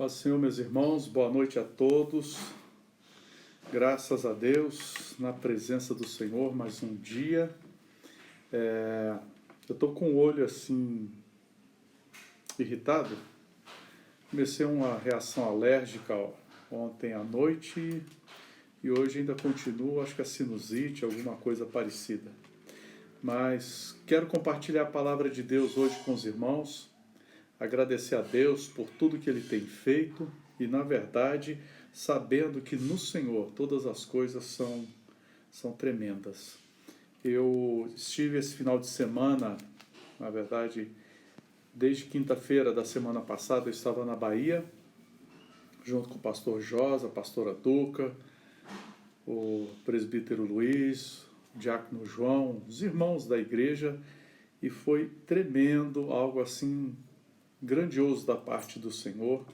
Paz do Senhor, meus irmãos, boa noite a todos. Graças a Deus, na presença do Senhor, mais um dia. Eu estou com o olho assim, irritado. Comecei uma reação alérgica ontem à noite e hoje ainda continuo, acho que a sinusite, alguma coisa parecida. Mas quero compartilhar a palavra de Deus hoje com os irmãos. Agradecer a Deus por tudo que Ele tem feito e, na verdade, sabendo que no Senhor todas as coisas são tremendas. Eu estive esse final de semana, na verdade, desde quinta-feira da semana passada, eu estava na Bahia, junto com o pastor Josa, a pastora Duca, o presbítero Luiz, o diácono João, os irmãos da igreja, e foi tremendo, algo assim grandioso da parte do Senhor.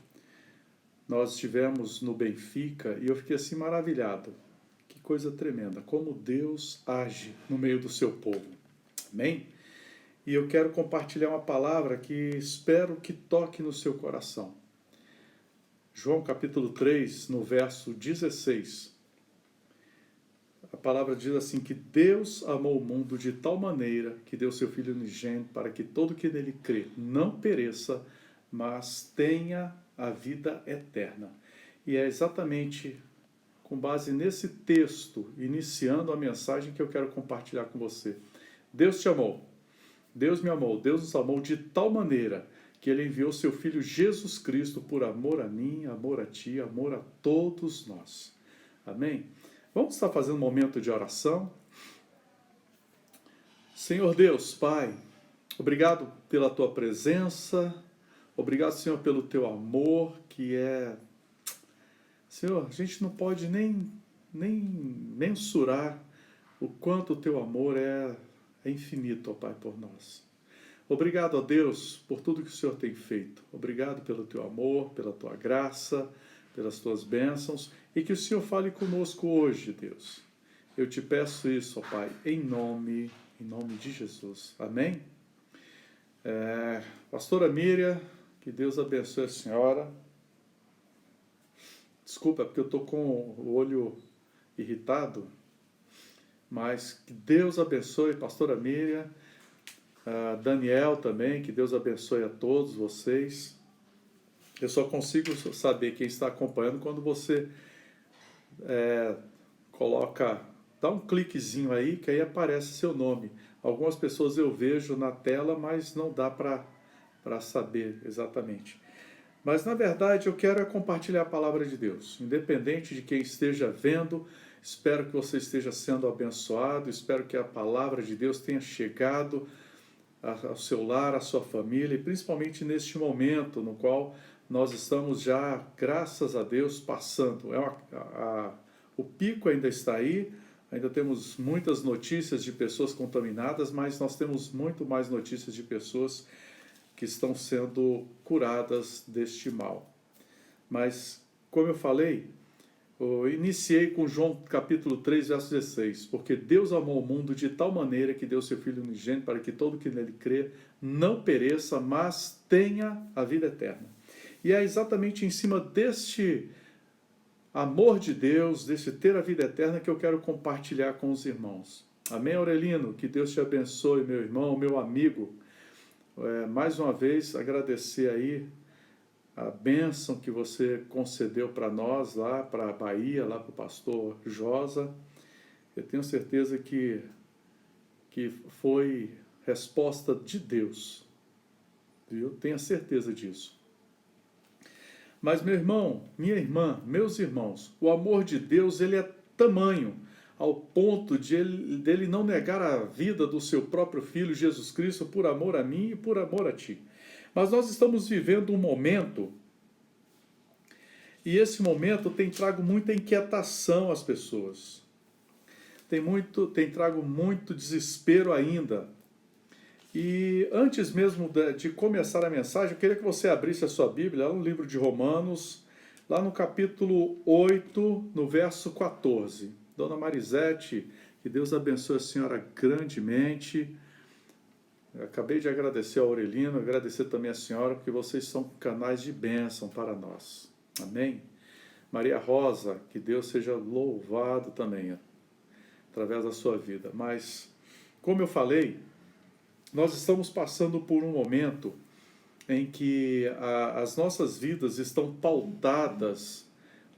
Nós estivemos no Benfica e eu fiquei assim maravilhado. Que coisa tremenda, como Deus age no meio do seu povo. Amém? E eu quero compartilhar uma palavra que espero que toque no seu coração. João capítulo 3, no verso 16. A palavra diz assim, que Deus amou o mundo de tal maneira que deu seu Filho unigênito para que todo que nele crê não pereça, mas tenha a vida eterna. E é exatamente com base nesse texto, iniciando a mensagem, que eu quero compartilhar com você. Deus te amou, Deus me amou, Deus nos amou de tal maneira que Ele enviou seu Filho Jesus Cristo por amor a mim, amor a ti, amor a todos nós. Amém? Vamos estar fazendo um momento de oração. Senhor Deus, Pai, obrigado pela Tua presença, obrigado, Senhor, pelo Teu amor, que é... Senhor, a gente não pode nem mensurar o quanto o Teu amor é infinito, ó Pai, por nós. Obrigado, ó Deus, por tudo que o Senhor tem feito. Obrigado pelo Teu amor, pela Tua graça, pelas Tuas bênçãos, e que o Senhor fale conosco hoje, Deus. Eu te peço isso, ó Pai, em nome de Jesus. Amém? Pastora Miriam, que Deus abençoe a senhora. Desculpa, porque eu estou com o olho irritado, mas que Deus abençoe, pastora Miriam, Daniel também, que Deus abençoe a todos vocês. Eu só consigo saber quem está acompanhando quando você dá um cliquezinho aí, que aí aparece seu nome. Algumas pessoas eu vejo na tela, mas não dá para saber exatamente. Mas, na verdade, eu quero compartilhar a palavra de Deus. Independente de quem esteja vendo, espero que você esteja sendo abençoado, espero que a palavra de Deus tenha chegado ao seu lar, à sua família, e principalmente neste momento no qual nós estamos já, graças a Deus, passando. O pico ainda está aí, ainda temos muitas notícias de pessoas contaminadas, mas nós temos muito mais notícias de pessoas que estão sendo curadas deste mal. Mas, como eu falei, eu iniciei com João capítulo 3, verso 16, porque Deus amou o mundo de tal maneira que deu seu Filho unigênito para que todo que nele crê não pereça, mas tenha a vida eterna. E é exatamente em cima deste amor de Deus, desse ter a vida eterna, que eu quero compartilhar com os irmãos. Amém, Aurelino? Que Deus te abençoe, meu irmão, meu amigo. Mais uma vez, agradecer aí a bênção que você concedeu para nós lá, para a Bahia, lá para o pastor Josa. Eu tenho certeza que foi resposta de Deus. Eu tenho certeza disso. Mas, meu irmão, minha irmã, meus irmãos, o amor de Deus, ele é tamanho, ao ponto dele não negar a vida do seu próprio Filho, Jesus Cristo, por amor a mim e por amor a ti. Mas nós estamos vivendo um momento, e esse momento tem trago muita inquietação às pessoas. Tem trago muito desespero ainda. E antes mesmo de começar a mensagem, eu queria que você abrisse a sua Bíblia, lá no livro de Romanos, lá no capítulo 8, no verso 14. Dona Marisete, que Deus abençoe a senhora grandemente. Eu acabei de agradecer ao Aurelino, agradecer também a senhora, porque vocês são canais de bênção para nós. Amém? Maria Rosa, que Deus seja louvado também, através da sua vida. Mas, como eu falei, nós estamos passando por um momento em que as nossas vidas estão pautadas,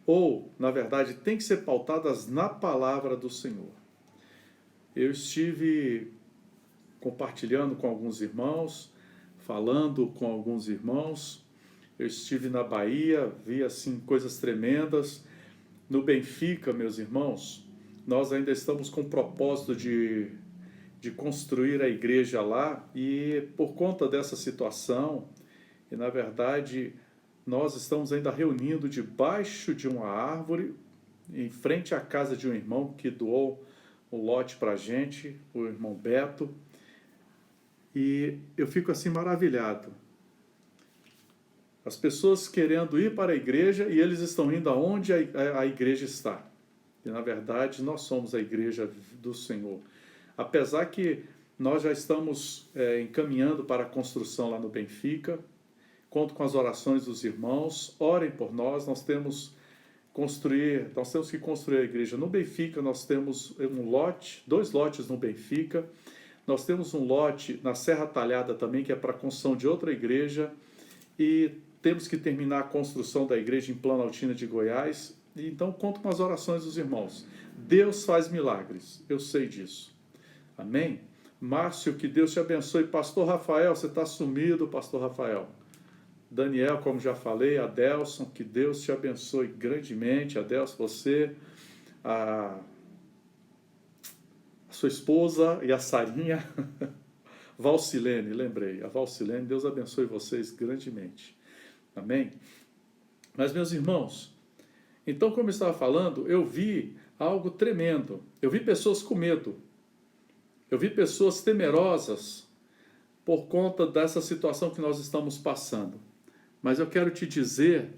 ou, na verdade, tem que ser pautadas na palavra do Senhor. Eu estive compartilhando com alguns irmãos, falando com alguns irmãos. Eu estive na Bahia, vi assim coisas tremendas. No Benfica, meus irmãos, nós ainda estamos com o propósito de construir a igreja lá, e por conta dessa situação, e na verdade nós estamos ainda reunindo debaixo de uma árvore, em frente à casa de um irmão que doou o lote para a gente, o irmão Beto, e eu fico assim maravilhado. As pessoas querendo ir para a igreja e eles estão indo aonde a igreja está. E na verdade nós somos a igreja do Senhor. Apesar que nós já estamos encaminhando para a construção lá no Benfica, conto com as orações dos irmãos, orem por nós, nós temos que construir a igreja no Benfica. Nós temos dois lotes no Benfica, nós temos um lote na Serra Talhada também, que é para a construção de outra igreja, e temos que terminar a construção da igreja em Planaltina de Goiás. Então conto com as orações dos irmãos. Deus faz milagres, eu sei disso. Amém? Márcio, que Deus te abençoe. Pastor Rafael, você está sumido, Pastor Rafael. Daniel, como já falei, Adelson, que Deus te abençoe grandemente. Adelson, você, a sua esposa e a Sarinha. Valcilene, lembrei, a Valcilene, Deus abençoe vocês grandemente. Amém? Mas, meus irmãos, então, como eu estava falando, eu vi algo tremendo. Eu vi pessoas com medo. Eu vi pessoas temerosas por conta dessa situação que nós estamos passando. Mas eu quero te dizer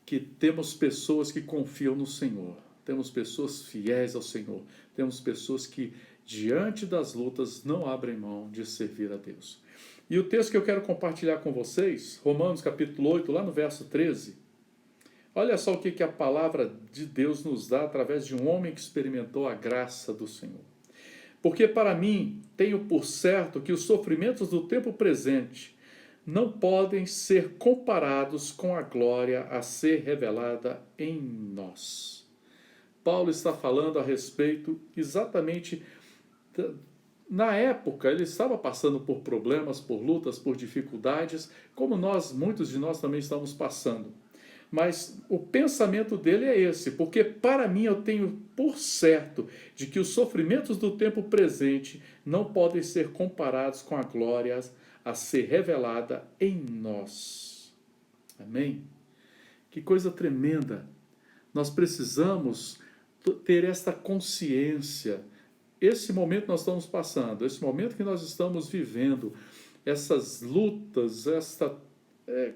que temos pessoas que confiam no Senhor. Temos pessoas fiéis ao Senhor. Temos pessoas que, diante das lutas, não abrem mão de servir a Deus. E o texto que eu quero compartilhar com vocês, Romanos capítulo 8, lá no verso 13, olha só o que a palavra de Deus nos dá através de um homem que experimentou a graça do Senhor. Porque para mim, tenho por certo que os sofrimentos do tempo presente não podem ser comparados com a glória a ser revelada em nós. Paulo está falando a respeito exatamente... Na época, ele estava passando por problemas, por lutas, por dificuldades, como muitos de nós também estamos passando. Mas o pensamento dele é esse, porque para mim eu tenho por certo de que os sofrimentos do tempo presente não podem ser comparados com a glória a ser revelada em nós. Amém? Que coisa tremenda! Nós precisamos ter esta consciência. Esse momento que nós estamos passando, esse momento que nós estamos vivendo, essas lutas,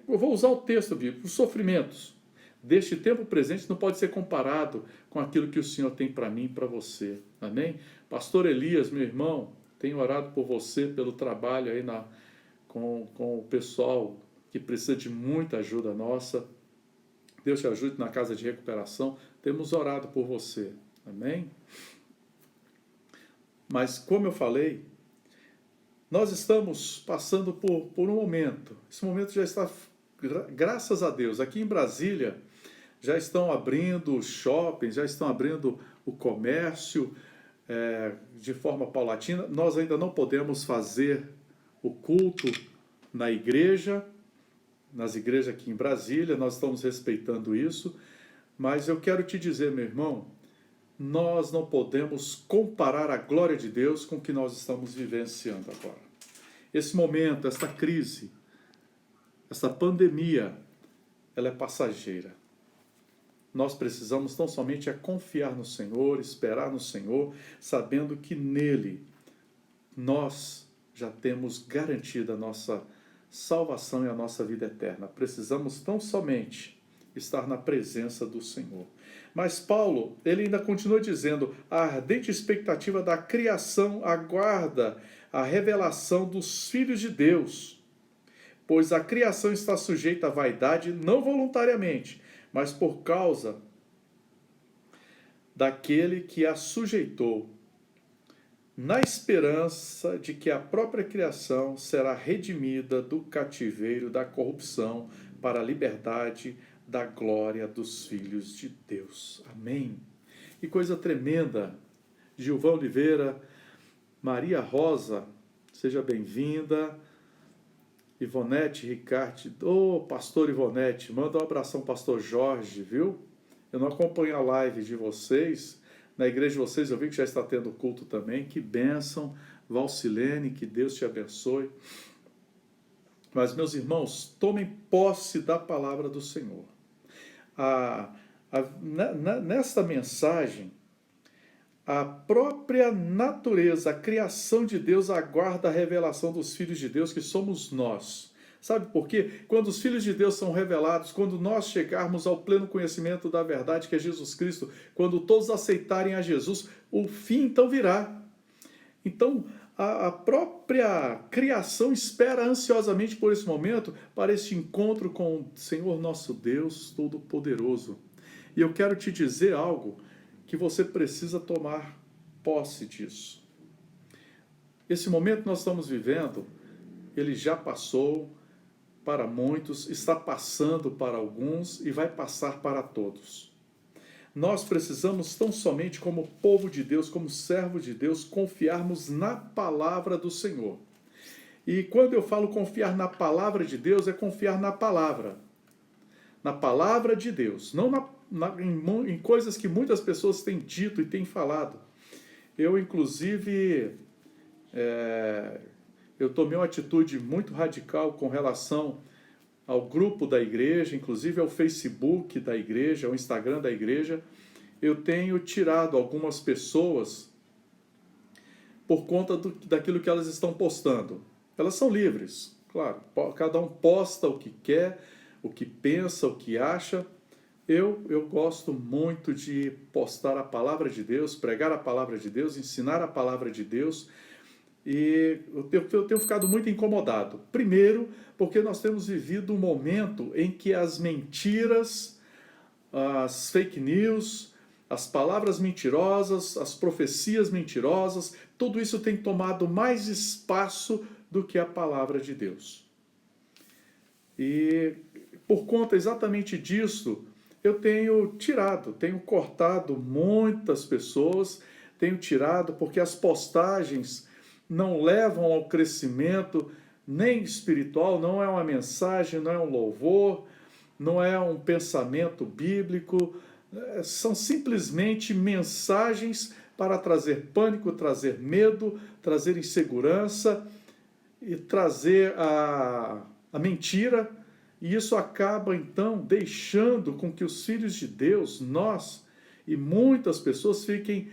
eu vou usar o texto bíblico, os sofrimentos deste tempo presente não pode ser comparado com aquilo que o Senhor tem para mim e para você. Amém? Pastor Elias, meu irmão, tenho orado por você, pelo trabalho aí com o pessoal que precisa de muita ajuda nossa. Deus te ajude na casa de recuperação. Temos orado por você. Amém? Mas, como eu falei, nós estamos passando por um momento. Esse momento já está, graças a Deus, aqui em Brasília, já estão abrindo shoppings, já estão abrindo o comércio de forma paulatina. Nós ainda não podemos fazer o culto na igreja, nas igrejas aqui em Brasília, nós estamos respeitando isso, mas eu quero te dizer, meu irmão, nós não podemos comparar a glória de Deus com o que nós estamos vivenciando agora. Esse momento, esta crise, essa pandemia, ela é passageira. Nós precisamos tão somente confiar no Senhor, esperar no Senhor, sabendo que nele nós já temos garantida a nossa salvação e a nossa vida eterna. Precisamos tão somente estar na presença do Senhor. Mas Paulo, ele ainda continua dizendo, a ardente expectativa da criação aguarda a revelação dos filhos de Deus, pois a criação está sujeita à vaidade não voluntariamente, mas por causa daquele que a sujeitou, na esperança de que a própria criação será redimida do cativeiro da corrupção para a liberdade da glória dos filhos de Deus. Amém. Que coisa tremenda. Gilvão Oliveira, Maria Rosa, seja bem-vinda. Ivonete Ricarte, pastor Ivonete, manda um abração, pastor Jorge, viu? Eu não acompanho a live de vocês, na igreja de vocês eu vi que já está tendo culto também, que bênção, Valcilene, que Deus te abençoe. Mas, meus irmãos, tomem posse da palavra do Senhor. Nesta mensagem, a própria natureza, a criação de Deus aguarda a revelação dos filhos de Deus, que somos nós. Sabe por quê? Quando os filhos de Deus são revelados, quando nós chegarmos ao pleno conhecimento da verdade que é Jesus Cristo, quando todos aceitarem a Jesus, o fim então virá. Então, a própria criação espera ansiosamente por esse momento, para este encontro com o Senhor nosso Deus Todo-Poderoso. E eu quero te dizer algo que você precisa tomar posse disso. Esse momento que nós estamos vivendo, ele já passou para muitos, está passando para alguns e vai passar para todos. Nós precisamos tão somente como povo de Deus, como servo de Deus, confiarmos na palavra do Senhor. E quando eu falo confiar na palavra de Deus, é confiar na palavra de Deus, não em coisas que muitas pessoas têm dito e têm falado. Eu, inclusive, eu tomei uma atitude muito radical com relação ao grupo da igreja, inclusive ao Facebook da igreja, ao Instagram da igreja. Eu tenho tirado algumas pessoas por conta daquilo que elas estão postando. Elas são livres, claro, cada um posta o que quer, o que pensa, o que acha. Eu gosto muito de postar a palavra de Deus, pregar a palavra de Deus, ensinar a palavra de Deus. E eu tenho ficado muito incomodado. Primeiro, porque nós temos vivido um momento em que as mentiras, as fake news, as palavras mentirosas, as profecias mentirosas, tudo isso tem tomado mais espaço do que a palavra de Deus. E por conta exatamente disso, eu tenho cortado muitas pessoas, tenho tirado porque as postagens não levam ao crescimento nem espiritual, não é uma mensagem, não é um louvor, não é um pensamento bíblico, são simplesmente mensagens para trazer pânico, trazer medo, trazer insegurança e trazer a mentira, e isso acaba então deixando com que os filhos de Deus, nós e muitas pessoas fiquem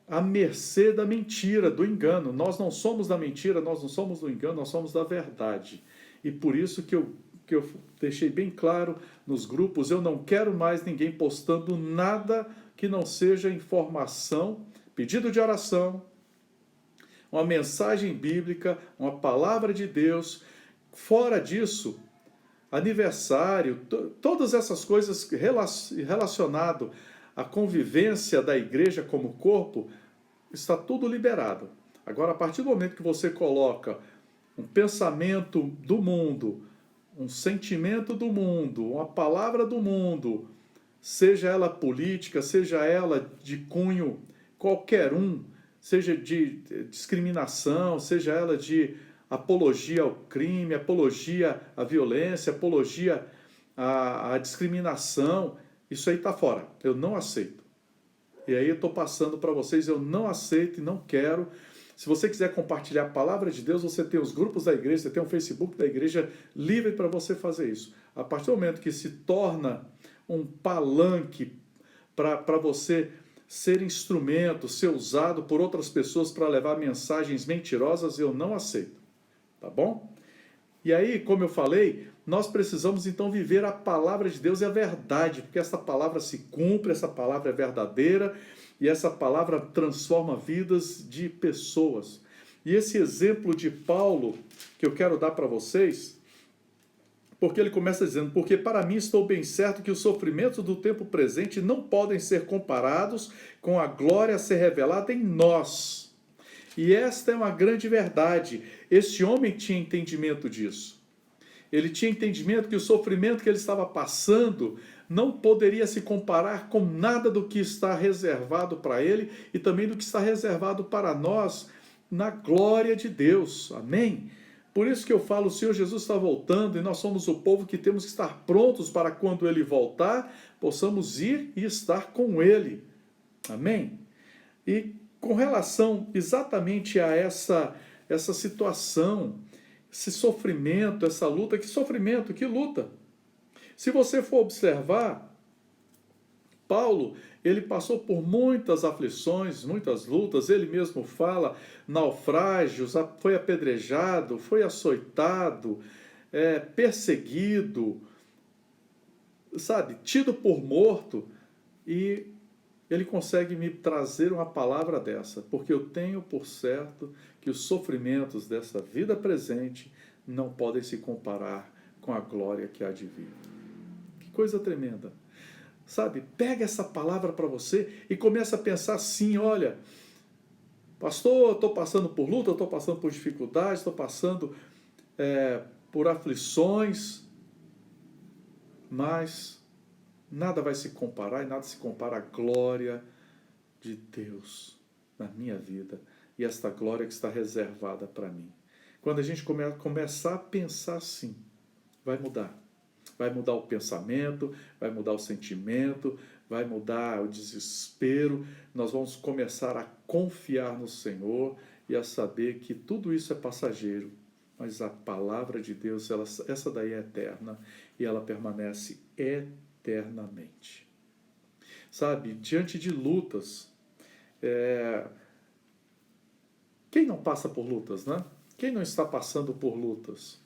à mercê da mentira, do engano. Nós não somos da mentira, nós não somos do engano, nós somos da verdade. E por isso que eu deixei bem claro nos grupos, eu não quero mais ninguém postando nada que não seja informação, pedido de oração, uma mensagem bíblica, uma palavra de Deus. Fora disso, aniversário, todas essas coisas relacionadas à convivência da igreja como corpo, está tudo liberado. Agora, a partir do momento que você coloca um pensamento do mundo, um sentimento do mundo, uma palavra do mundo, seja ela política, seja ela de cunho qualquer um, seja de discriminação, seja ela de apologia ao crime, apologia à violência, apologia à discriminação, isso aí está fora. Eu não aceito. E aí eu estou passando para vocês, eu não aceito e não quero. Se você quiser compartilhar a palavra de Deus, você tem os grupos da igreja, você tem o Facebook da igreja livre para você fazer isso. A partir do momento que se torna um palanque para você ser instrumento, ser usado por outras pessoas para levar mensagens mentirosas, eu não aceito. Tá bom? E aí, como eu falei, nós precisamos então viver a palavra de Deus e a verdade, porque essa palavra se cumpre, essa palavra é verdadeira e essa palavra transforma vidas de pessoas. E esse exemplo de Paulo que eu quero dar para vocês, porque ele começa dizendo: porque para mim estou bem certo que os sofrimentos do tempo presente não podem ser comparados com a glória a ser revelada em nós. E esta é uma grande verdade. Este homem tinha entendimento disso. Ele tinha entendimento que o sofrimento que ele estava passando não poderia se comparar com nada do que está reservado para ele e também do que está reservado para nós na glória de Deus. Amém? Por isso que eu falo, o Senhor Jesus está voltando e nós somos o povo que temos que estar prontos para quando Ele voltar, possamos ir e estar com Ele. Amém? E com relação exatamente a essa situação, esse sofrimento, essa luta, que sofrimento, que luta. Se você for observar, Paulo, ele passou por muitas aflições, muitas lutas, ele mesmo fala, naufrágios, foi apedrejado, foi açoitado, perseguido, sabe, tido por morto, e ele consegue me trazer uma palavra dessa, porque eu tenho por certo que os sofrimentos dessa vida presente não podem se comparar com a glória que há de vir. Que coisa tremenda. Sabe, pega essa palavra para você e começa a pensar assim: olha, pastor, eu estou passando por luta, eu estou passando por dificuldades, estou passando por aflições, mas nada vai se comparar e nada se compara à glória de Deus na minha vida e esta glória que está reservada para mim. Quando a gente começar a pensar assim, vai mudar. Vai mudar o pensamento, vai mudar o sentimento, vai mudar o desespero. Nós vamos começar a confiar no Senhor e a saber que tudo isso é passageiro. Mas a palavra de Deus, essa daí é eterna e ela permanece eternamente. Sabe, diante de lutas, quem não passa por lutas, né? Quem não está passando por lutas?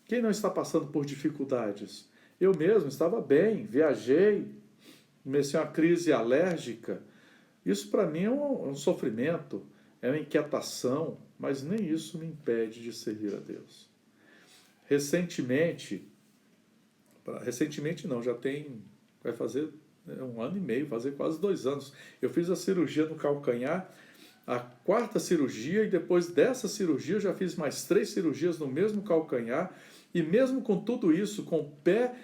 Quem não está passando por dificuldades? Eu mesmo estava bem, viajei, comecei uma crise alérgica. Isso para mim é um sofrimento, é uma inquietação, mas nem isso me impede de servir a Deus. Recentemente não, vai fazer 1 ano e meio, fazer quase 2 anos. Eu fiz a cirurgia no calcanhar, a 4ª cirurgia, e depois dessa cirurgia eu já fiz mais 3 cirurgias no mesmo calcanhar, e mesmo com tudo isso, com o pé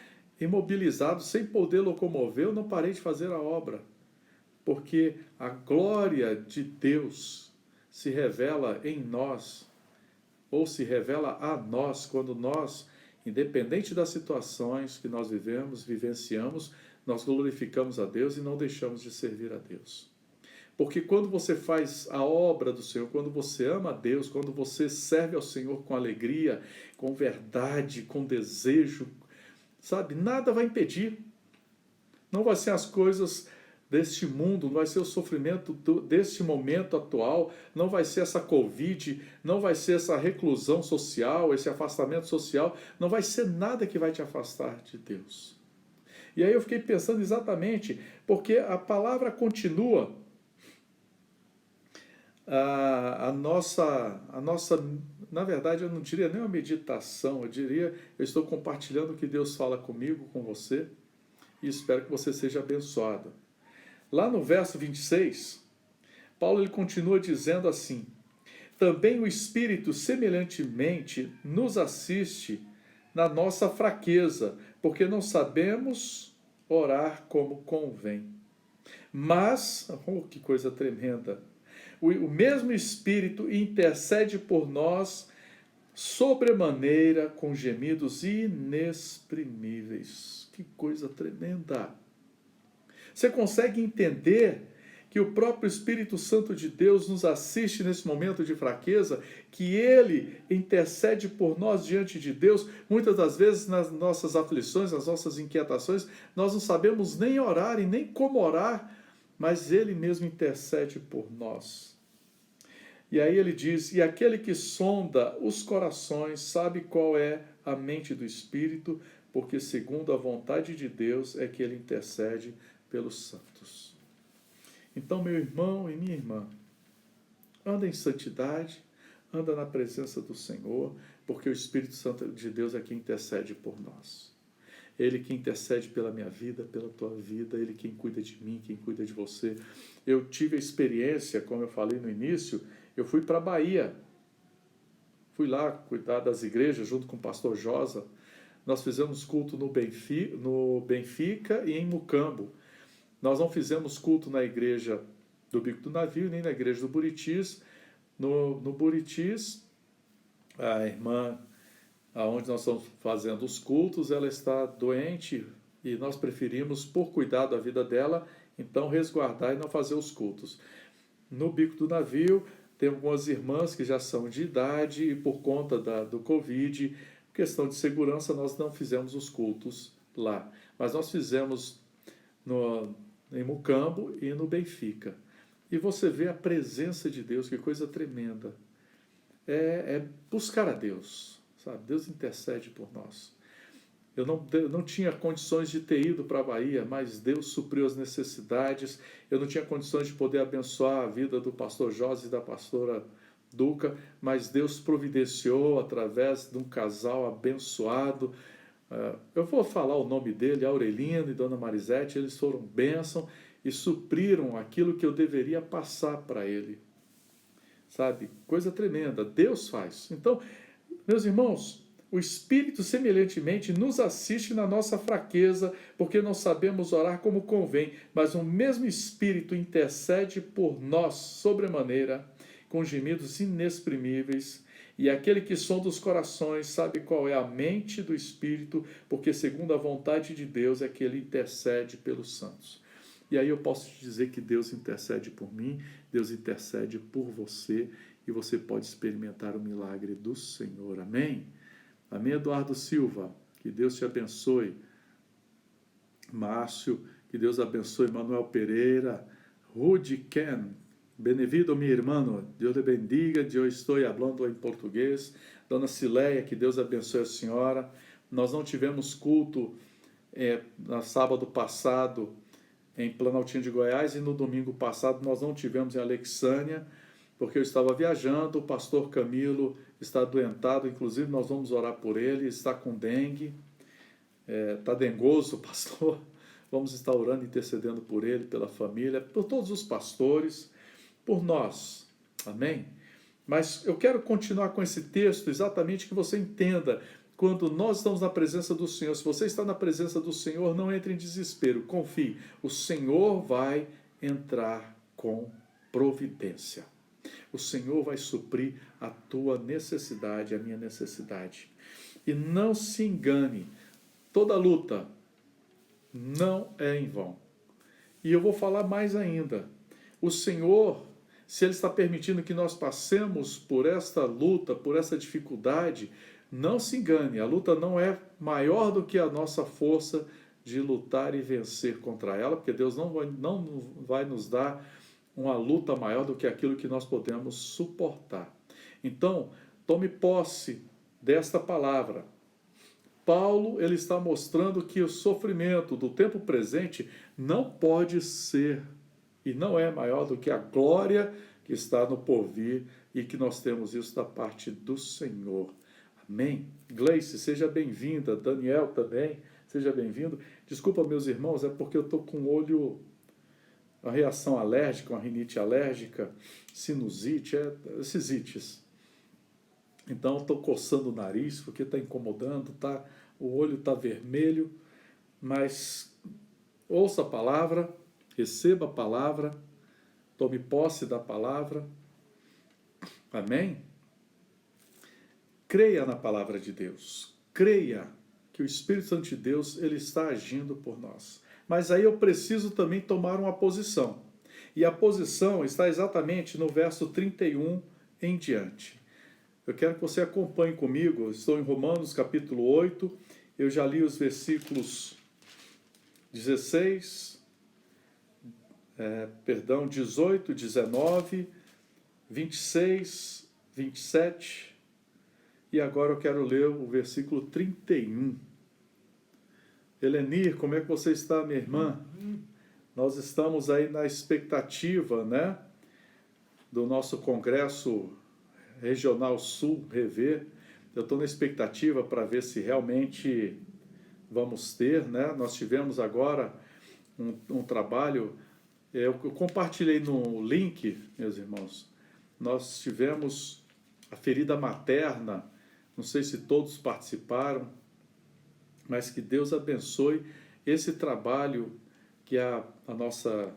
imobilizado, sem poder locomover, eu não parei de fazer a obra, porque a glória de Deus se revela em nós, ou se revela a nós, quando nós, independente das situações que nós vivenciamos, nós glorificamos a Deus e não deixamos de servir a Deus. Porque quando você faz a obra do Senhor, quando você ama a Deus, quando você serve ao Senhor com alegria, com verdade, com desejo, sabe, nada vai impedir. Não vai ser as coisas deste mundo, não vai ser o sofrimento deste momento atual, não vai ser essa Covid, não vai ser essa reclusão social, esse afastamento social, não vai ser nada que vai te afastar de Deus. E aí eu fiquei pensando exatamente, porque a palavra continua, a nossa, na verdade eu não diria nem uma meditação, eu estou compartilhando o que Deus fala comigo, com você, e espero que você seja abençoado. Lá no verso 26, Paulo ele continua dizendo assim: também o Espírito semelhantemente nos assiste na nossa fraqueza, porque não sabemos orar como convém. Mas, que coisa tremenda, o mesmo Espírito intercede por nós sobremaneira com gemidos inexprimíveis. Que coisa tremenda! Você consegue entender que o próprio Espírito Santo de Deus nos assiste nesse momento de fraqueza, que Ele intercede por nós diante de Deus? Muitas das vezes nas nossas aflições, nas nossas inquietações, nós não sabemos nem orar e nem como orar, mas Ele mesmo intercede por nós. E aí ele diz: e aquele que sonda os corações sabe qual é a mente do Espírito, porque segundo a vontade de Deus é que ele intercede pelos santos. Então, meu irmão e minha irmã, anda em santidade, anda na presença do Senhor, porque o Espírito Santo de Deus é quem intercede por nós. Ele que intercede pela minha vida, pela tua vida, Ele quem cuida de mim, quem cuida de você. Eu tive a experiência, como eu falei no início, eu fui para a Bahia, fui lá cuidar das igrejas junto com o pastor Josa. Nós fizemos culto no Benfica e em Mucambo. Nós não fizemos culto na igreja do Bico do Navio, nem na igreja do Buritis. No Buritis, a irmã aonde nós estamos fazendo os cultos, ela está doente e nós preferimos, por cuidar da vida dela, então resguardar e não fazer os cultos. No Bico do Navio, tem algumas irmãs que já são de idade e por conta do Covid, questão de segurança, nós não fizemos os cultos lá. Mas nós fizemos em Mucambo e no Benfica. E você vê a presença de Deus, que coisa tremenda. É buscar a Deus. Sabe? Deus intercede por nós. Eu não tinha condições de ter ido para a Bahia, mas Deus supriu as necessidades. Eu não tinha condições de poder abençoar a vida do pastor José e da pastora Duca, mas Deus providenciou através de um casal abençoado. Eu vou falar o nome dele, Aurelino e Dona Marisete. Eles foram bênção e supriram aquilo que eu deveria passar para ele. Sabe? Coisa tremenda. Deus faz. Então, meus irmãos, o Espírito semelhantemente nos assiste na nossa fraqueza, porque não sabemos orar como convém, mas o mesmo Espírito intercede por nós sobremaneira, com gemidos inexprimíveis, e aquele que sonda os corações sabe qual é a mente do Espírito, porque segundo a vontade de Deus é que ele intercede pelos santos. E aí eu posso te dizer que Deus intercede por mim, Deus intercede por você, e você pode experimentar o milagre do Senhor. Amém? Amém, Eduardo Silva. Que Deus te abençoe. Márcio, que Deus abençoe. Manuel Pereira. Rudy Ken. Bem-vindo, meu irmão. Deus te bendiga. Eu estou falando em português. Dona Cileia, que Deus abençoe a senhora. Nós não tivemos culto no sábado passado em Planaltina de Goiás e no domingo passado nós não tivemos em Alexânia, porque eu estava viajando, o pastor Camilo está adoentado, inclusive nós vamos orar por ele, está com dengue, está dengoso o pastor, vamos estar orando, intercedendo por ele, pela família, por todos os pastores, por nós, amém? Mas eu quero continuar com esse texto, exatamente que você entenda, quando nós estamos na presença do Senhor, se você está na presença do Senhor, não entre em desespero, confie, o Senhor vai entrar com providência. O Senhor vai suprir a tua necessidade, a minha necessidade. E não se engane, toda luta não é em vão. E eu vou falar mais ainda. O Senhor, se Ele está permitindo que nós passemos por esta luta, por essa dificuldade, não se engane, a luta não é maior do que a nossa força de lutar e vencer contra ela, porque Deus não vai nos dar uma luta maior do que aquilo que nós podemos suportar. Então, tome posse desta palavra. Paulo, ele está mostrando que o sofrimento do tempo presente não pode ser e não é maior do que a glória que está no porvir e que nós temos isso da parte do Senhor. Amém? Gleice, seja bem-vinda. Daniel também, seja bem-vindo. Desculpa, meus irmãos, é porque eu estou com o olho... uma reação alérgica, uma rinite alérgica, sinusite, esses ites. Então, estou coçando o nariz, porque está incomodando, o olho está vermelho, mas ouça a palavra, receba a palavra, tome posse da palavra, amém? Creia na palavra de Deus, creia que o Espírito Santo de Deus, ele está agindo por nós. Mas aí eu preciso também tomar uma posição. E a posição está exatamente no verso 31 em diante. Eu quero que você acompanhe comigo. Eu estou em Romanos capítulo 8. Eu já li os versículos 18, 19, 26, 27. E agora eu quero ler o versículo 31. Helenir, como é que você está, minha irmã? Nós estamos aí na expectativa, né, do nosso congresso Regional Sul, Rever. Eu estou na expectativa para ver se realmente vamos ter, né? Nós tivemos agora um trabalho, eu compartilhei no link, meus irmãos, nós tivemos a ferida materna, não sei se todos participaram, mas que Deus abençoe esse trabalho que a nossa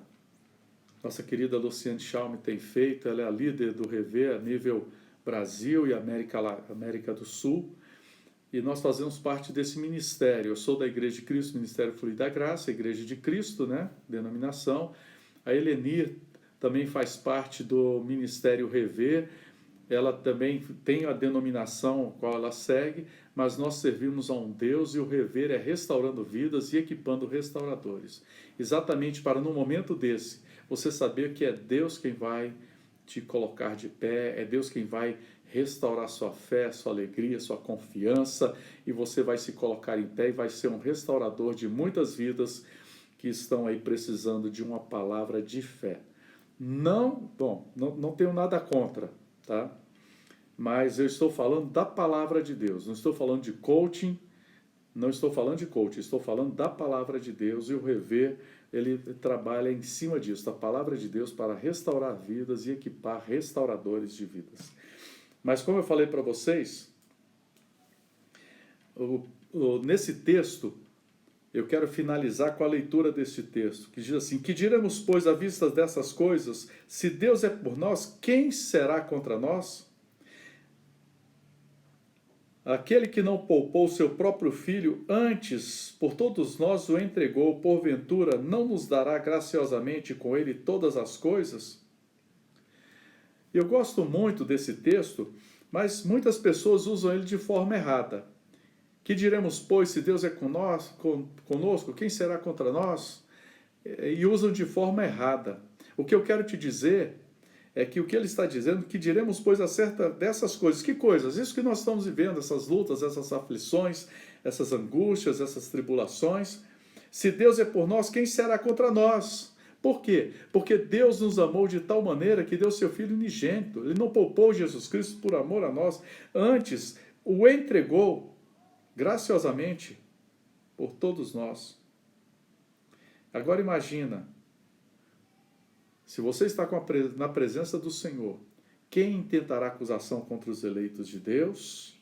querida Luciane Chalme tem feito. Ela é a líder do Rever a nível Brasil e América do Sul, e nós fazemos parte desse ministério. Eu sou da Igreja de Cristo, Ministério Fluir da Graça, Igreja de Cristo, né, denominação. A Helenir também faz parte do Ministério Rever, ela também tem a denominação qual ela segue, mas nós servimos a um Deus, e o Rever é restaurando vidas e equipando restauradores. Exatamente para, num momento desse, você saber que é Deus quem vai te colocar de pé, é Deus quem vai restaurar sua fé, sua alegria, sua confiança, e você vai se colocar em pé e vai ser um restaurador de muitas vidas que estão aí precisando de uma palavra de fé. Não tenho nada contra, tá? Mas eu estou falando da palavra de Deus, não estou falando de coaching, estou falando da palavra de Deus, e o Rever, ele trabalha em cima disso, da palavra de Deus, para restaurar vidas e equipar restauradores de vidas. Mas como eu falei para vocês, nesse texto, eu quero finalizar com a leitura deste texto, que diz assim: que diremos, pois, à vista dessas coisas? Se Deus é por nós, quem será contra nós? Aquele que não poupou seu próprio filho, antes por todos nós o entregou, porventura não nos dará graciosamente com ele todas as coisas? Eu gosto muito desse texto, mas muitas pessoas usam ele de forma errada. Que diremos, pois, se Deus é conosco, quem será contra nós? E usam de forma errada. O que eu quero te dizer é que o que ele está dizendo, que diremos, pois, acerca dessas coisas. Que coisas? Isso que nós estamos vivendo, essas lutas, essas aflições, essas angústias, essas tribulações. Se Deus é por nós, quem será contra nós? Por quê? Porque Deus nos amou de tal maneira que deu seu Filho unigênito. Ele não poupou Jesus Cristo por amor a nós. Antes, o entregou graciosamente por todos nós. Agora imagina, se você está na presença do Senhor, quem intentará acusação contra os eleitos de Deus?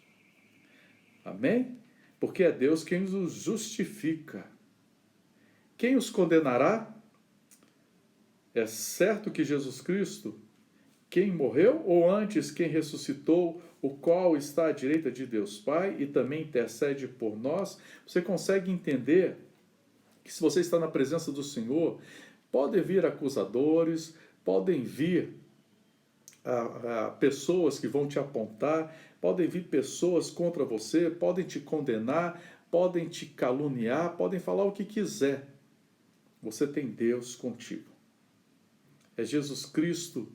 Amém? Porque é Deus quem os justifica. Quem os condenará? É certo que Jesus Cristo, quem morreu, ou antes quem ressuscitou, o qual está à direita de Deus Pai e também intercede por nós. Você consegue entender que, se você está na presença do Senhor, podem vir acusadores, podem vir pessoas que vão te apontar, podem vir pessoas contra você, podem te condenar, podem te caluniar, podem falar o que quiser. Você tem Deus contigo. É Jesus Cristo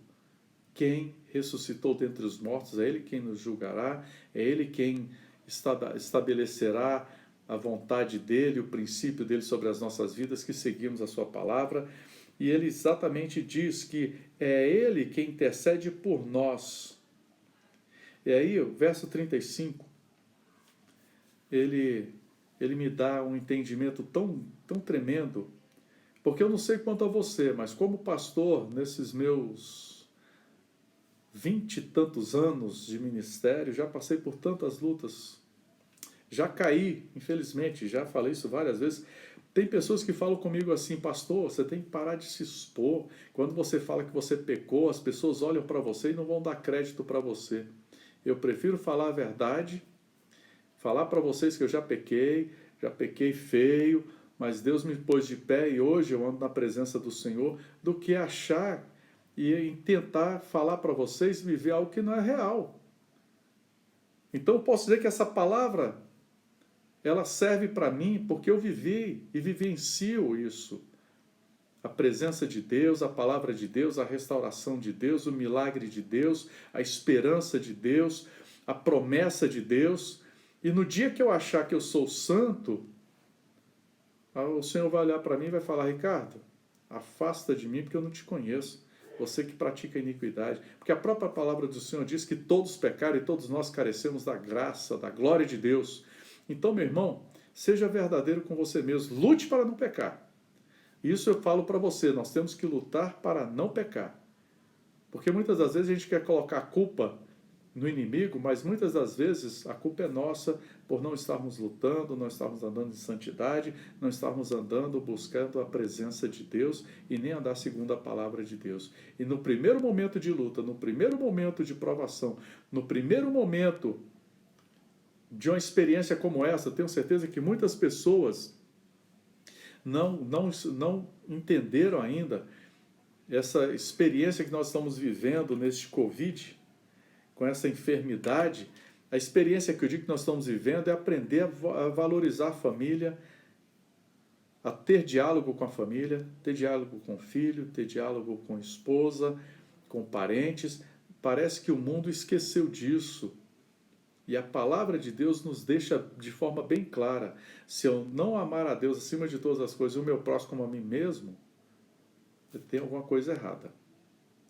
quem ressuscitou dentre os mortos, é Ele quem nos julgará, é Ele quem estabelecerá a vontade dEle, o princípio dEle sobre as nossas vidas, que seguimos a sua palavra. E Ele exatamente diz que é Ele quem intercede por nós. E aí, o verso 35, ele me dá um entendimento tão tremendo, porque eu não sei quanto a você, mas como pastor, nesses meus 20 e tantos anos de ministério, já passei por tantas lutas, já caí, infelizmente, já falei isso várias vezes. Tem pessoas que falam comigo assim: pastor, você tem que parar de se expor. Quando você fala que você pecou, as pessoas olham para você e não vão dar crédito para você. Eu prefiro falar a verdade, falar para vocês que eu já pequei feio, mas Deus me pôs de pé e hoje eu ando na presença do Senhor, do que achar e tentar falar para vocês viver algo que não é real. Então eu posso dizer que essa palavra, ela serve para mim porque eu vivi e vivencio isso. A presença de Deus, a palavra de Deus, a restauração de Deus, o milagre de Deus, a esperança de Deus, a promessa de Deus. E no dia que eu achar que eu sou santo, o Senhor vai olhar para mim e vai falar: Ricardo, afasta de mim porque eu não te conheço. você que pratica iniquidade, porque a própria palavra do Senhor diz que todos pecaram e todos nós carecemos da graça, da glória de Deus. Então, meu irmão, seja verdadeiro com você mesmo, lute para não pecar. Isso eu falo para você, nós temos que lutar para não pecar. Porque muitas das vezes a gente quer colocar a culpa no inimigo, mas muitas das vezes a culpa é nossa por não estarmos lutando, não estarmos andando em santidade, não estarmos andando buscando a presença de Deus e nem andar segundo a palavra de Deus. E no primeiro momento de luta, no primeiro momento de provação, no primeiro momento de uma experiência como essa, tenho certeza que muitas pessoas não entenderam ainda essa experiência que nós estamos vivendo neste Covid, com essa enfermidade. A experiência que eu digo que nós estamos vivendo é aprender a valorizar a família, a ter diálogo com a família, ter diálogo com o filho, ter diálogo com a esposa, com parentes. Parece que o mundo esqueceu disso. E a palavra de Deus nos deixa de forma bem clara: se eu não amar a Deus acima de todas as coisas e o meu próximo como a mim mesmo, tem alguma coisa errada.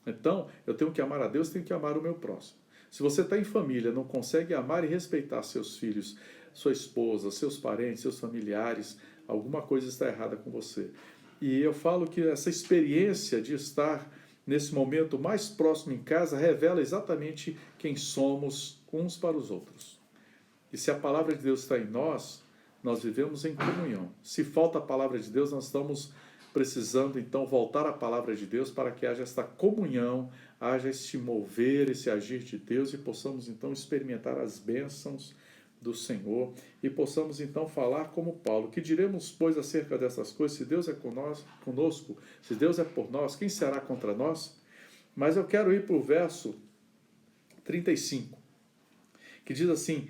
Então, eu tenho que amar a Deus, tenho que amar o meu próximo. Se você está em família, não consegue amar e respeitar seus filhos, sua esposa, seus parentes, seus familiares, alguma coisa está errada com você. E eu falo que essa experiência de estar nesse momento mais próximo em casa revela exatamente quem somos uns para os outros. E se a palavra de Deus está em nós, nós vivemos em comunhão. Se falta a palavra de Deus, nós estamos precisando então voltar à palavra de Deus para que haja esta comunhão, haja este mover, esse agir de Deus e possamos então experimentar as bênçãos do Senhor e possamos então falar como Paulo: que diremos, pois, acerca dessas coisas? Se Deus é conosco, se Deus é por nós, quem será contra nós? Mas eu quero ir para o verso 35, que diz assim: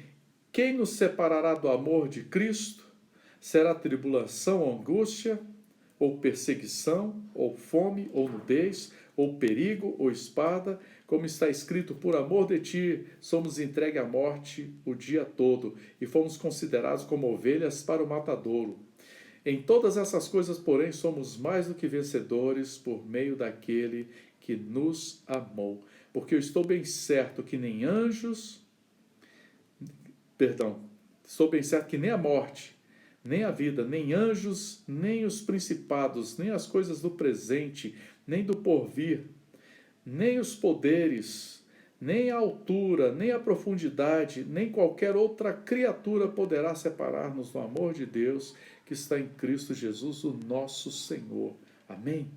quem nos separará do amor de Cristo? Será tribulação ou angústia, ou perseguição, ou fome, ou nudez, ou perigo, ou espada, como está escrito: por amor de ti somos entregues à morte o dia todo, e fomos considerados como ovelhas para o matadouro. Em todas essas coisas, porém, somos mais do que vencedores por meio daquele que nos amou. Porque eu estou bem certo que nem estou bem certo que nem a morte, nem a vida, nem anjos, nem os principados, nem as coisas do presente, nem do porvir, nem os poderes, nem a altura, nem a profundidade, nem qualquer outra criatura poderá separar-nos do amor de Deus que está em Cristo Jesus, o nosso Senhor. Amém?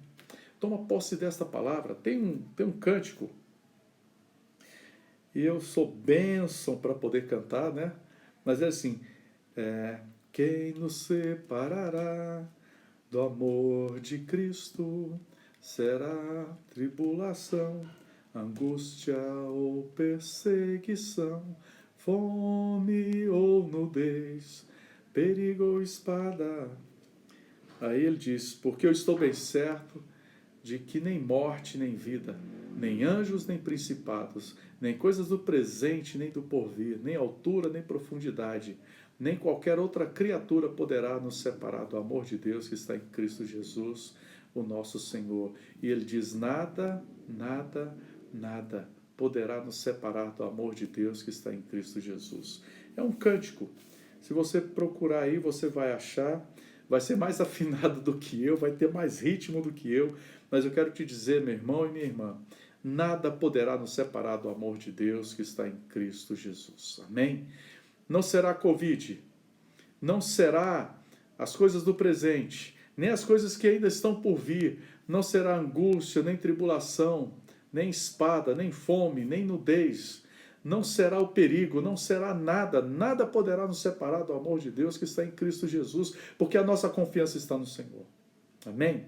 Toma posse desta palavra. Tem um cântico, e eu sou bênção para poder cantar, né? Mas é assim: quem nos separará do amor de Cristo? Será tribulação, angústia ou perseguição, fome ou nudez, perigo ou espada. Aí ele diz: porque eu estou bem certo de que nem morte, nem vida, nem anjos, nem principados, nem coisas do presente, nem do porvir, nem altura, nem profundidade, nem qualquer outra criatura poderá nos separar do amor de Deus que está em Cristo Jesus, o nosso Senhor. E ele diz: nada, nada, nada poderá nos separar do amor de Deus que está em Cristo Jesus. É um cântico. Se você procurar aí, você vai achar. Vai ser mais afinado do que eu, vai ter mais ritmo do que eu, mas eu quero te dizer, meu irmão e minha irmã, nada poderá nos separar do amor de Deus que está em Cristo Jesus. Amém? Não será Covid, não será as coisas do presente, nem as coisas que ainda estão por vir, não será angústia, nem tribulação, nem espada, nem fome, nem nudez, não será o perigo, não será nada, nada poderá nos separar do amor de Deus que está em Cristo Jesus, porque a nossa confiança está no Senhor. Amém?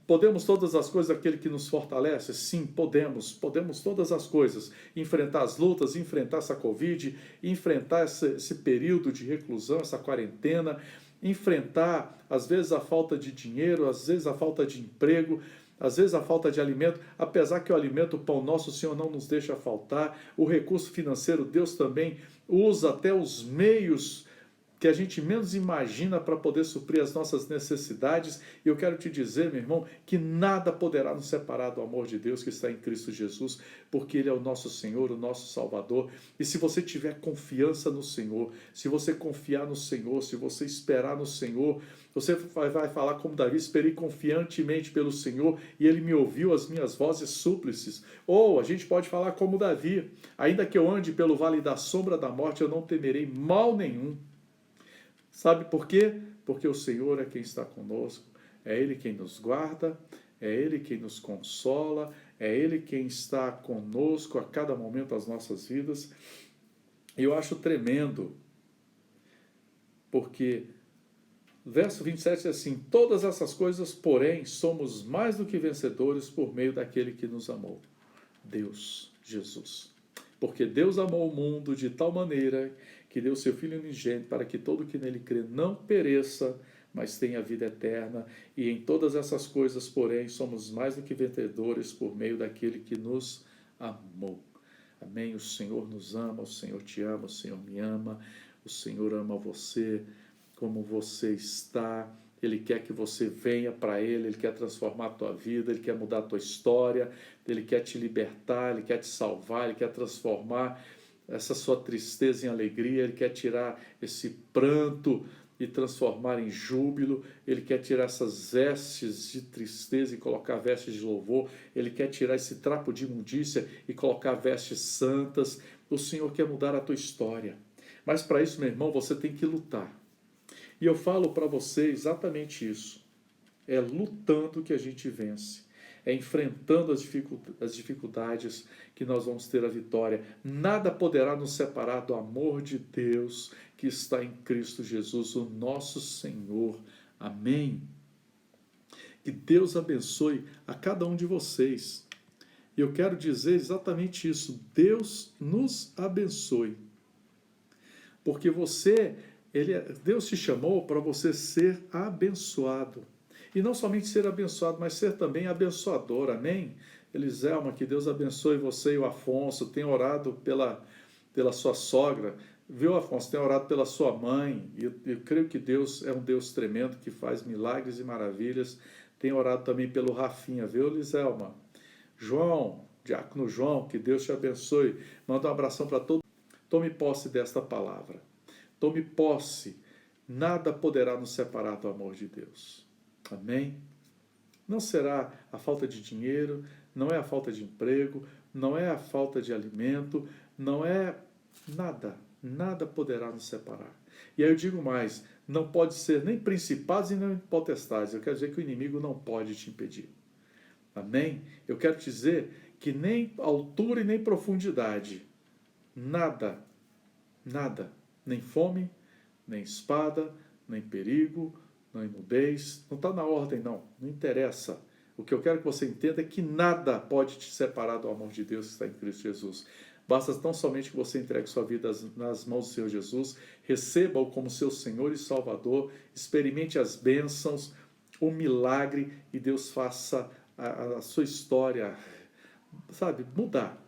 Podemos todas as coisas daquele que nos fortalece? Sim, podemos todas as coisas. Enfrentar as lutas, enfrentar essa Covid, enfrentar esse período de reclusão, essa quarentena, enfrentar, às vezes, a falta de dinheiro, às vezes a falta de emprego, às vezes a falta de alimento, apesar que o alimento, o pão nosso, o Senhor não nos deixa faltar, o recurso financeiro, Deus também usa até os meios que a gente menos imagina para poder suprir as nossas necessidades. E eu quero te dizer, meu irmão, que nada poderá nos separar do amor de Deus que está em Cristo Jesus, porque Ele é o nosso Senhor, o nosso Salvador. E se você tiver confiança no Senhor, se você confiar no Senhor, se você esperar no Senhor, você vai falar como Davi: esperei confiantemente pelo Senhor e Ele me ouviu as minhas vozes súplices. Ou a gente pode falar como Davi: ainda que eu ande pelo vale da sombra da morte, eu não temerei mal nenhum. Sabe por quê? Porque o Senhor é quem está conosco, é Ele quem nos guarda, é Ele quem nos consola, é Ele quem está conosco a cada momento das nossas vidas. E eu acho tremendo, porque verso 27 diz assim: todas essas coisas, porém, somos mais do que vencedores por meio daquele que nos amou, Deus, Jesus. Porque Deus amou o mundo de tal maneira que deu seu Filho unigênito para que todo que nele crê não pereça, mas tenha vida eterna. E em todas essas coisas, porém, somos mais do que vencedores por meio daquele que nos amou. Amém? O Senhor nos ama, o Senhor te ama, o Senhor me ama, o Senhor ama você como você está. Ele quer que você venha para Ele, Ele quer transformar a tua vida, Ele quer mudar a tua história, Ele quer te libertar, Ele quer te salvar, Ele quer transformar essa sua tristeza em alegria, Ele quer tirar esse pranto e transformar em júbilo, Ele quer tirar essas vestes de tristeza e colocar vestes de louvor, Ele quer tirar esse trapo de imundícia e colocar vestes santas. O Senhor quer mudar a tua história, mas para isso, meu irmão, você tem que lutar. E eu falo para você exatamente isso. É lutando que a gente vence. É enfrentando as dificuldades que nós vamos ter a vitória. Nada poderá nos separar do amor de Deus que está em Cristo Jesus, o nosso Senhor. Amém? Que Deus abençoe a cada um de vocês. E eu quero dizer exatamente isso. Deus nos abençoe. Porque Deus te chamou para você ser abençoado. E não somente ser abençoado, mas ser também abençoador. Amém? Eliselma, que Deus abençoe você e o Afonso. Tem orado pela sua sogra. Viu, Afonso? Tem orado pela sua mãe. E eu creio que Deus é um Deus tremendo, que faz milagres e maravilhas. Tem orado também pelo Rafinha. Viu, Eliselma? João, Diácono João, que Deus te abençoe. Manda um abração para todos. Tome posse desta palavra. Tome posse. Nada poderá nos separar do amor de Deus. Amém? Não será a falta de dinheiro, não é a falta de emprego, não é a falta de alimento, não é nada. Nada poderá nos separar. E aí eu digo mais, não pode ser nem principados e nem potestades. Eu quero dizer que o inimigo não pode te impedir. Amém? Eu quero te dizer que nem altura e nem profundidade. Nada, nem fome, nem espada, nem perigo, nem nudez, não está na ordem não interessa. O que eu quero que você entenda é que nada pode te separar do amor de Deus que está em Cristo Jesus. Basta tão somente que você entregue sua vida nas mãos do Senhor Jesus, receba-o como seu Senhor e Salvador, experimente as bênçãos, o milagre, e Deus faça a sua história, sabe, mudar.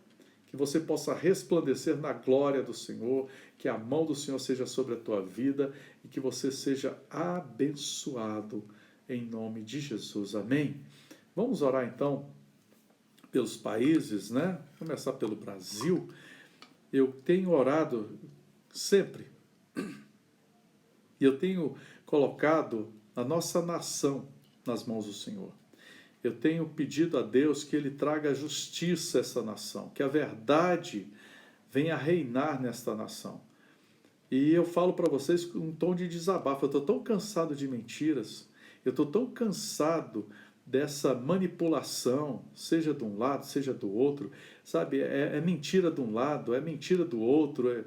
Que você possa resplandecer na glória do Senhor, que a mão do Senhor seja sobre a tua vida e que você seja abençoado em nome de Jesus. Amém? Vamos orar então pelos países, né? Vamos começar pelo Brasil. Eu tenho orado sempre e eu tenho colocado a nossa nação nas mãos do Senhor. Eu tenho pedido a Deus que Ele traga justiça a essa nação, que a verdade venha reinar nesta nação. E eu falo para vocês com um tom de desabafo. Eu estou tão cansado de mentiras, eu estou tão cansado dessa manipulação, seja de um lado, seja do outro, sabe? É mentira de um lado, é mentira do outro.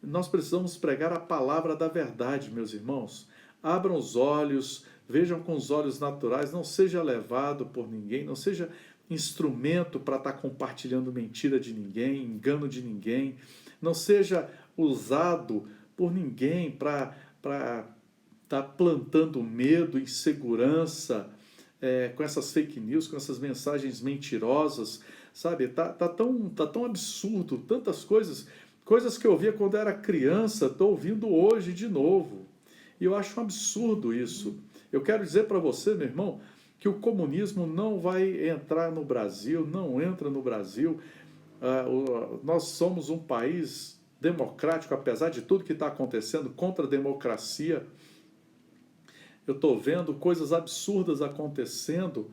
Nós precisamos pregar a palavra da verdade, meus irmãos. Abram os olhos, vejam com os olhos naturais, não seja levado por ninguém, não seja instrumento para estar compartilhando mentira de ninguém, engano de ninguém, não seja usado por ninguém para estar plantando medo, insegurança, com essas fake news, com essas mensagens mentirosas, sabe? Tá tão absurdo, tantas coisas Coisas que eu ouvia quando era criança, estou ouvindo hoje de novo. E eu acho um absurdo isso. Eu quero dizer para você, meu irmão, que o comunismo não vai entrar no Brasil, não entra no Brasil. Nós somos um país democrático, apesar de tudo que está acontecendo contra a democracia. Eu estou vendo coisas absurdas acontecendo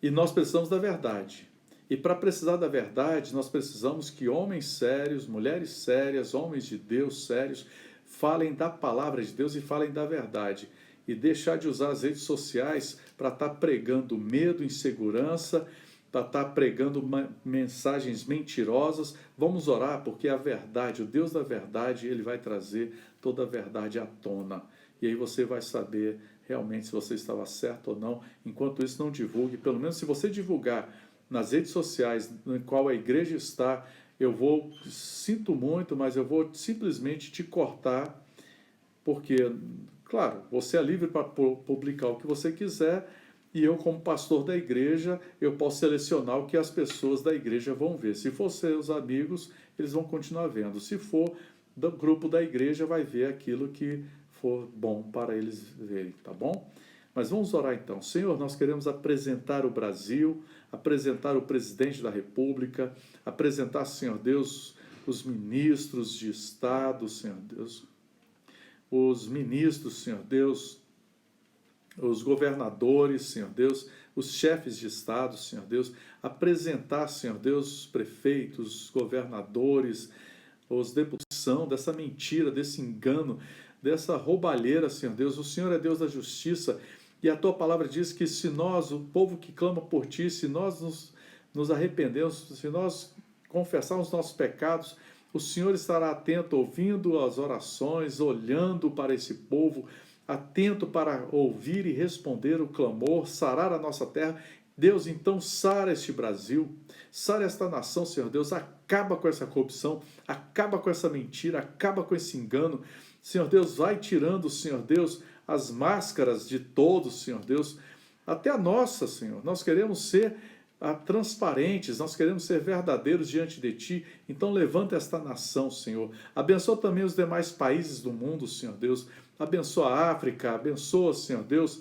e nós precisamos da verdade. E para precisar da verdade, nós precisamos que homens sérios, mulheres sérias, homens de Deus sérios, falem da palavra de Deus e falem da verdade. E deixar de usar as redes sociais para estar pregando medo, insegurança, para estar pregando mensagens mentirosas. Vamos orar, porque a verdade, o Deus da verdade, ele vai trazer toda a verdade à tona. E aí você vai saber realmente se você estava certo ou não. Enquanto isso, não divulgue. Pelo menos se você divulgar nas redes sociais em qual a igreja está, sinto muito, mas eu vou simplesmente te cortar, porque, claro, você é livre para publicar o que você quiser, e eu, como pastor da igreja, eu posso selecionar o que as pessoas da igreja vão ver. Se for seus amigos, eles vão continuar vendo. Se for do grupo da igreja, vai ver aquilo que for bom para eles verem, tá bom? Mas vamos orar então. Senhor, nós queremos apresentar o Brasil, apresentar o presidente da República, apresentar, Senhor Deus, os ministros de Estado, Senhor Deus, os ministros, Senhor Deus, os governadores, Senhor Deus, os chefes de Estado, Senhor Deus, apresentar, Senhor Deus, os prefeitos, os governadores, os deputados, dessa mentira, desse engano, dessa roubalheira, Senhor Deus. O Senhor é Deus da justiça, e a Tua palavra diz que se nós, o povo que clama por Ti, se nós nos arrependemos, se nós confessarmos os nossos pecados, o Senhor estará atento, ouvindo as orações, olhando para esse povo, atento para ouvir e responder o clamor, sarar a nossa terra. Deus, então, sara este Brasil, sara esta nação, Senhor Deus, acaba com essa corrupção, acaba com essa mentira, acaba com esse engano. Senhor Deus, vai tirando, Senhor Deus, as máscaras de todos, Senhor Deus, até a nossa, Senhor. Nós queremos ser transparentes, nós queremos ser verdadeiros diante de Ti. Então levanta esta nação, Senhor. Abençoa também os demais países do mundo, Senhor Deus. Abençoa a África, abençoa, Senhor Deus,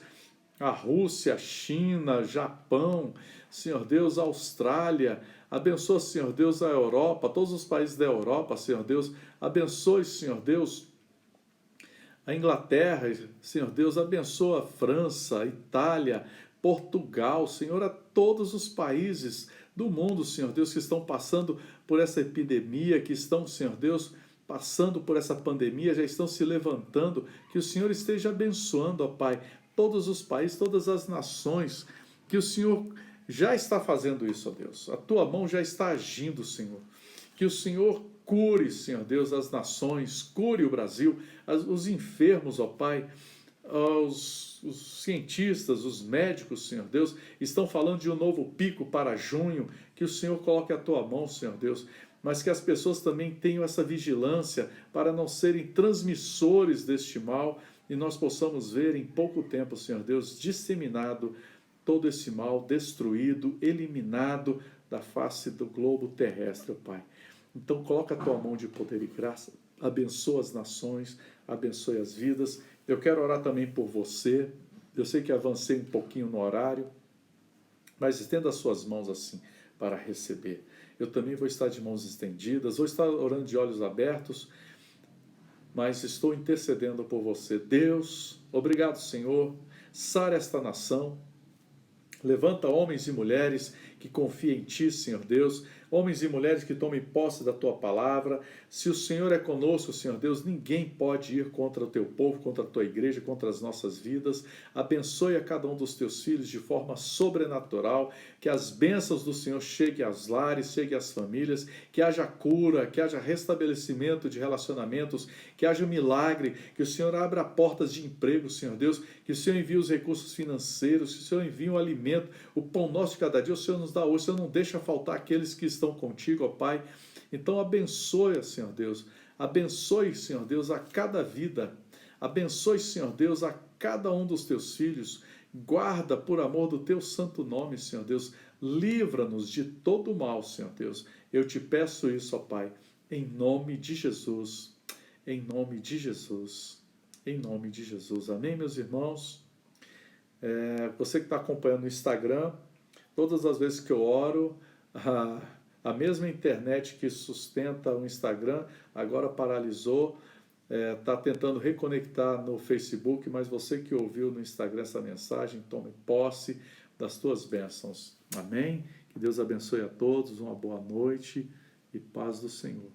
a Rússia, a China, Japão, Senhor Deus, a Austrália. Abençoa, Senhor Deus, a Europa, todos os países da Europa, Senhor Deus. Abençoe, Senhor Deus, a Inglaterra, Senhor Deus. Abençoa a França, a Itália, Portugal, Senhor, a todos os países do mundo, Senhor Deus, que estão passando por essa epidemia, que estão, Senhor Deus, passando por essa pandemia, já estão se levantando. Que o Senhor esteja abençoando, ó Pai, todos os países, todas as nações, que o Senhor já está fazendo isso, ó Deus. A Tua mão já está agindo, Senhor. Que o Senhor cure, Senhor Deus, as nações, cure o Brasil, os enfermos, ó Pai, os cientistas, os médicos, Senhor Deus, estão falando de um novo pico para junho. Que o Senhor coloque a Tua mão, Senhor Deus, mas que as pessoas também tenham essa vigilância para não serem transmissores deste mal, e nós possamos ver em pouco tempo, Senhor Deus, disseminado todo esse mal, destruído, eliminado da face do globo terrestre, Pai. Então coloca a Tua mão de poder e graça, abençoa as nações, abençoe as vidas. Eu quero orar também por você. Eu sei que avancei um pouquinho no horário, mas estenda as suas mãos assim para receber. Eu também vou estar de mãos estendidas, vou estar orando de olhos abertos, mas estou intercedendo por você. Deus, obrigado, Senhor. Sara esta nação. Levanta homens e mulheres que confiem em Ti, Senhor Deus. Homens e mulheres que tomem posse da Tua palavra. Se o Senhor é conosco, Senhor Deus, ninguém pode ir contra o Teu povo, contra a Tua igreja, contra as nossas vidas. Abençoe a cada um dos Teus filhos de forma sobrenatural. Que as bênçãos do Senhor cheguem aos lares, cheguem às famílias. Que haja cura, que haja restabelecimento de relacionamentos. Que haja um milagre. Que o Senhor abra portas de emprego, Senhor Deus. Que o Senhor envie os recursos financeiros. Que o Senhor envie o alimento, o pão nosso de cada dia. O Senhor nos dá hoje. O Senhor não deixa faltar aqueles que estão contigo, ó Pai. Então abençoe, Senhor Deus. Abençoe, Senhor Deus, a cada vida. Abençoe, Senhor Deus, a cada um dos Teus filhos. Guarda por amor do Teu santo nome, Senhor Deus. Livra-nos de todo o mal, Senhor Deus. Eu te peço isso, ó Pai, em nome de Jesus, em nome de Jesus, em nome de Jesus. Amém, meus irmãos? Você que está acompanhando no Instagram, todas as vezes que eu oro, a mesma internet que sustenta o Instagram agora paralisou, está tentando reconectar no Facebook, mas você que ouviu no Instagram essa mensagem, tome posse das tuas bênçãos. Amém? Que Deus abençoe a todos, uma boa noite e paz do Senhor.